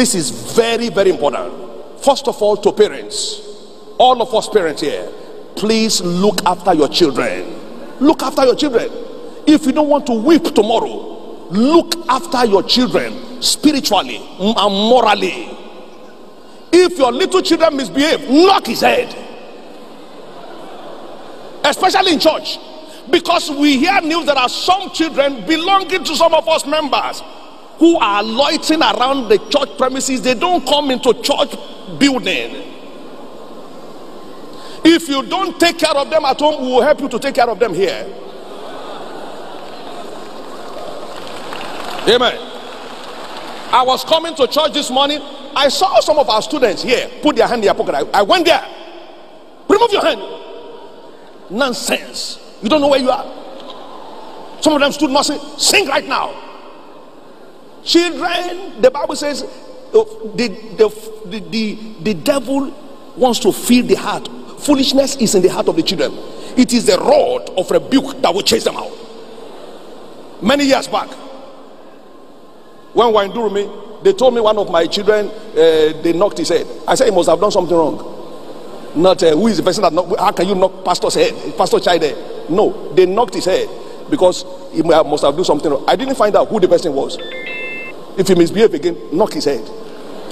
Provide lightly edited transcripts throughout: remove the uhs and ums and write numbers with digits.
This is very, very important. First of all, to parents, all of us parents here, please look after your children. Look after your children. If you don't want to weep tomorrow, look after your children spiritually and morally. If your little children misbehave, knock his head, especially in church, because we hear news that there are some children belonging to some of us members who are loitering around the church premises. They don't come into church building. If you don't take care of them at home, we will help you to take care of them here. Amen. I was coming to church this morning. I saw some of our students here put their hand in their pocket. I went there. Remove your hand. Nonsense. You don't know where you are. Some of them stood not saying, sing right now. Children, the Bible says, the devil wants to fill the heart. Foolishness is in the heart of the children. It is the rod of rebuke that will chase them out. Many years back, when we were in Durumi, they told me one of my children, they knocked his head. I said, he must have done something wrong. Not who is the person that knocked. How can you knock pastor's head? Pastor child head? No, they knocked his head because he must have done something wrong. I didn't find out who the person was. If he misbehaved again, knock his head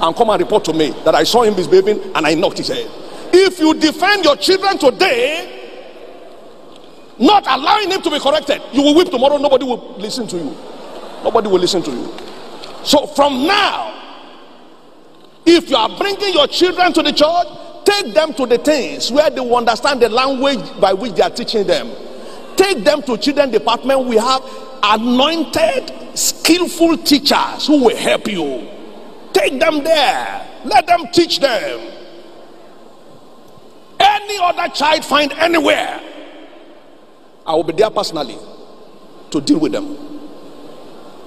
and come and report to me that I saw him misbehaving and I knocked his head. If you defend your children today, not allowing him to be corrected, you will weep tomorrow. Nobody will listen to you. Nobody will listen to you. So from now, if you are bringing your children to the church, take them to the things where they will understand the language by which they are teaching them. Take them to children department. We have anointed, skillful teachers who will help you. Take them there. Let them teach them. Any other child find anywhere, I will be there personally to deal with them.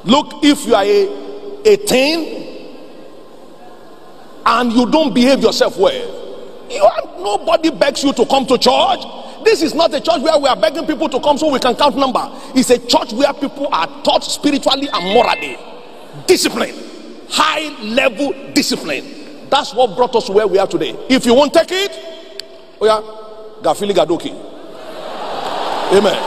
Look, if you are a teen and you don't behave yourself well, nobody begs you to come to church. This is not a church where we are begging people to come so we can count number. It's a church where people are taught spiritually and morally. Discipline. High level discipline. That's what brought us to where we are today. If you won't take it, oh yeah, Gafili Gadoki. Amen.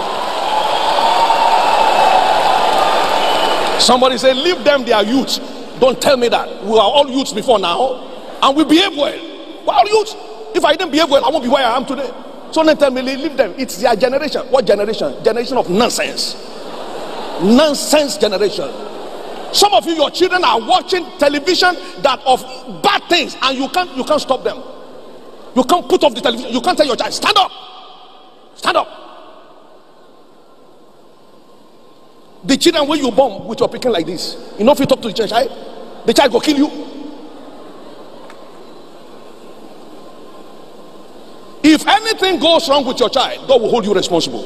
Somebody say, leave them, they are youths. Don't tell me that. We are all youths before now, and we behave well. We're all youths. If I didn't behave well, I won't be where I am today. So don't tell me, leave them. It's their generation. What generation? Generation of nonsense. Nonsense generation. Some of you, your children are watching television that of bad things, and you can't stop them. You can't put off the television. You can't tell your child, stand up. Stand up. The children, when you bomb with your picking like this, you know, if you talk to the child, the child will kill you. If anything goes wrong with your child, God will hold you responsible.